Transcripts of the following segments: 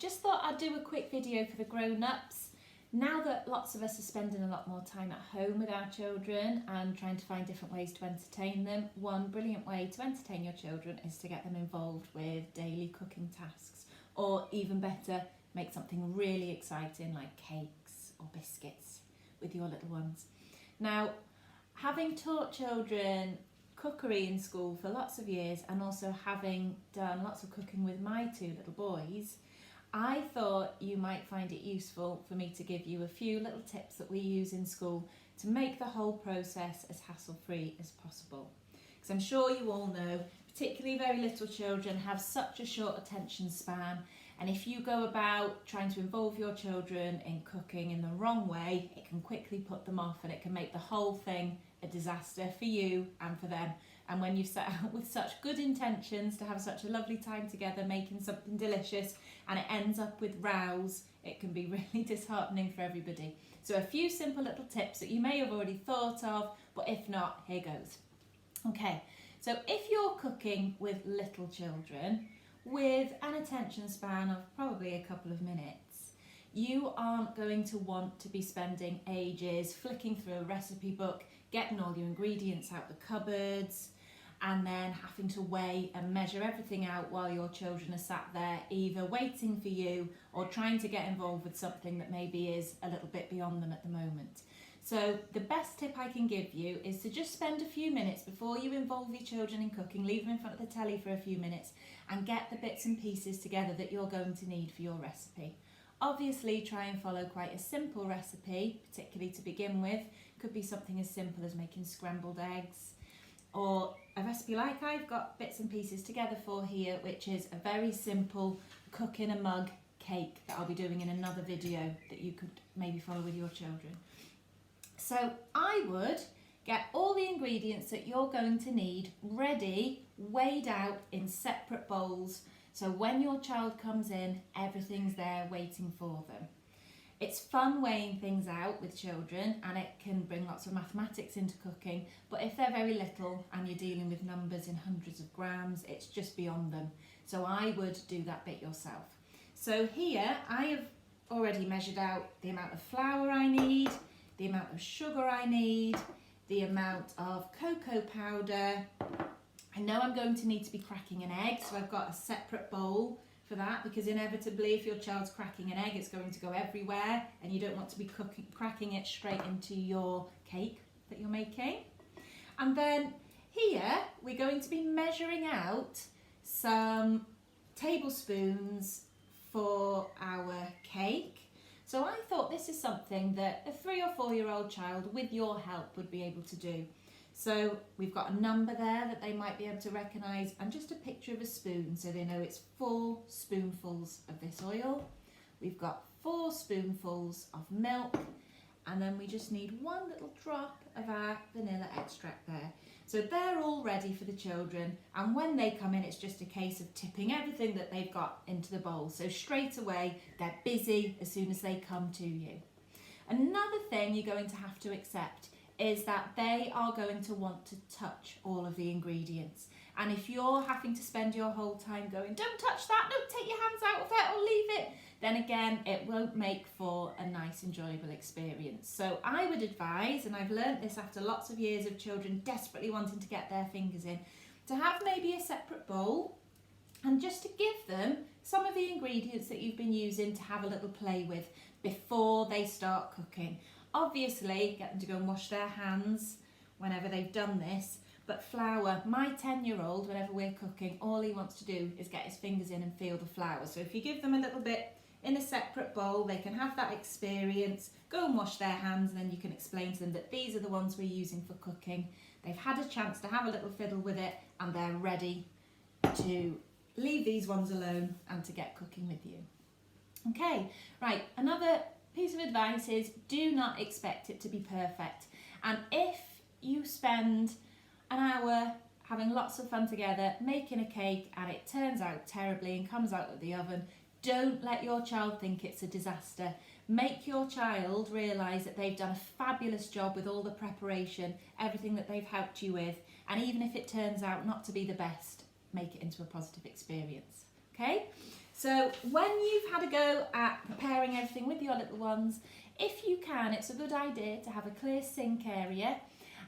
just thought I'd do a quick video for the grown-ups. Now that lots of us are spending a lot more time at home with our children and trying to find different ways to entertain them, one brilliant way to entertain your children is to get them involved with daily cooking tasks, or even better, make something really exciting like cakes or biscuits with your little ones. Now, having taught children cookery in school for lots of years and also having done lots of cooking with my two little boys, I thought you might find it useful for me to give you a few little tips that we use in school to make the whole process as hassle-free as possible. Because I'm sure you all know, particularly very little children have such a short attention span, and if you go about trying to involve your children in cooking in the wrong way, it can quickly put them off and it can make the whole thing a disaster for you and for them. And when you've set out with such good intentions to have such a lovely time together making something delicious and it ends up with rows, it can be really disheartening for everybody. So a few simple little tips that you may have already thought of, but if not, here goes. Okay, so if you're cooking with little children with an attention span of probably a couple of minutes, you aren't going to want to be spending ages flicking through a recipe book, getting all your ingredients out the cupboards, and then having to weigh and measure everything out while your children are sat there either waiting for you or trying to get involved with something that maybe is a little bit beyond them at the moment. So the best tip I can give you is to just spend a few minutes before you involve your children in cooking, leave them in front of the telly for a few minutes and get the bits and pieces together that you're going to need for your recipe. Obviously try and follow quite a simple recipe, particularly to begin with. Could be something as simple as making scrambled eggs, or a recipe like I've got bits and pieces together for here, which is a very simple cook in a mug cake that I'll be doing in another video that you could maybe follow with your children. So I would get all the ingredients that you're going to need ready, weighed out in separate bowls, so when your child comes in, everything's there waiting for them. It's fun weighing things out with children and it can bring lots of mathematics into cooking, but if they're very little and you're dealing with numbers in hundreds of grams, it's just beyond them. So I would do that bit yourself. So here I have already measured out the amount of flour I need, the amount of sugar I need, the amount of cocoa powder. I know I'm going to need to be cracking an egg, so I've got a separate bowl for that, because inevitably if your child's cracking an egg, it's going to go everywhere and you don't want to be cracking it straight into your cake that you're making. And then here we're going to be measuring out some tablespoons for our cake. So I thought this is something that a 3 or 4 year old child with your help would be able to do. So we've got a number there that they might be able to recognise and just a picture of a spoon so they know it's 4 spoonfuls of this oil. We've got 4 spoonfuls of milk, and then we just need 1 little drop of our vanilla extract there. So they're all ready for the children, and when they come in it's just a case of tipping everything that they've got into the bowl. So straight away they're busy as soon as they come to you. Another thing you're going to have to accept is that they are going to want to touch all of the ingredients. And if you're having to spend your whole time going, don't touch that, don't take your hands out of it or leave it, then again, it won't make for a nice, enjoyable experience. So I would advise, and I've learnt this after lots of years of children desperately wanting to get their fingers in, to have maybe a separate bowl and just to give them some of the ingredients that you've been using to have a little play with before they start cooking. Obviously, get them to go and wash their hands whenever they've done this, but flour, my 10-year-old, whenever we're cooking, all he wants to do is get his fingers in and feel the flour. So if you give them a little bit in a separate bowl, they can have that experience, go and wash their hands, and then you can explain to them that these are the ones we're using for cooking. They've had a chance to have a little fiddle with it and they're ready to leave these ones alone and to get cooking with you. Okay, right, another piece of advice is do not expect it to be perfect. And if you spend an hour having lots of fun together making a cake and it turns out terribly and comes out of the oven, don't let your child think it's a disaster. Make your child realise that they've done a fabulous job with all the preparation, everything that they've helped you with, and even if it turns out not to be the best, make it into a positive experience. Okay, so when you've had a go at preparing everything with your little ones, if you can, it's a good idea to have a clear sink area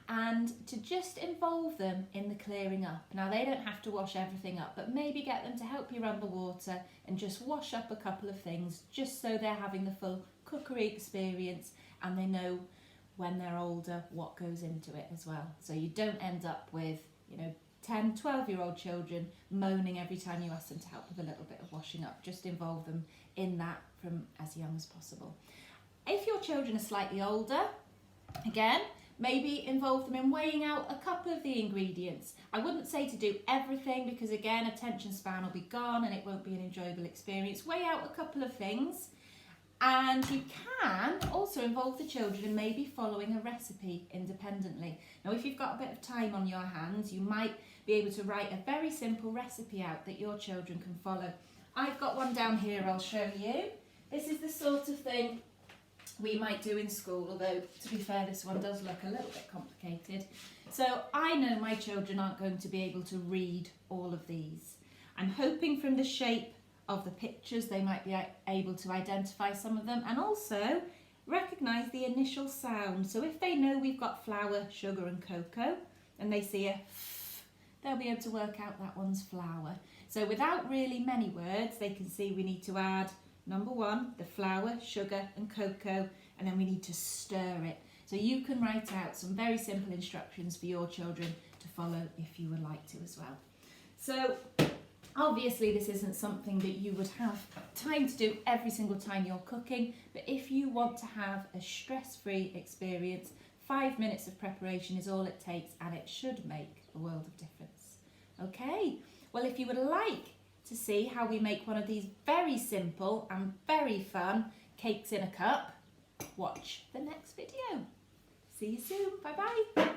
and to just involve them in the clearing up. Now, they don't have to wash everything up, but maybe get them to help you run the water and just wash up a couple of things, just so they're having the full cookery experience and they know when they're older what goes into it as well. So you don't end up with, 10, 12-year-old children moaning every time you ask them to help with a little bit of washing up. Just involve them in that from as young as possible. If your children are slightly older, again, maybe involve them in weighing out a couple of the ingredients. I wouldn't say to do everything because, again, attention span will be gone and it won't be an enjoyable experience. Weigh out a couple of things, and you can also involve the children in maybe following a recipe independently. Now, if you've got a bit of time on your hands, you might be able to write a very simple recipe out that your children can follow. I've got one down here I'll show you. This is the sort of thing we might do in school, although to be fair, this one does look a little bit complicated. So I know my children aren't going to be able to read all of these. I'm hoping from the shape of the pictures they might be able to identify some of them and also recognise the initial sound. So if they know we've got flour, sugar and cocoa and they see a f, they'll be able to work out that one's flour. So without really many words, they can see we need to add number 1, the flour, sugar and cocoa, and then we need to stir it. So you can write out some very simple instructions for your children to follow if you would like to as well. So obviously this isn't something that you would have time to do every single time you're cooking, but if you want to have a stress-free experience, 5 minutes of preparation is all it takes and it should make a world of difference. Okay, well, if you would like to see how we make one of these very simple and very fun cakes in a cup, watch the next video. See you soon. Bye bye.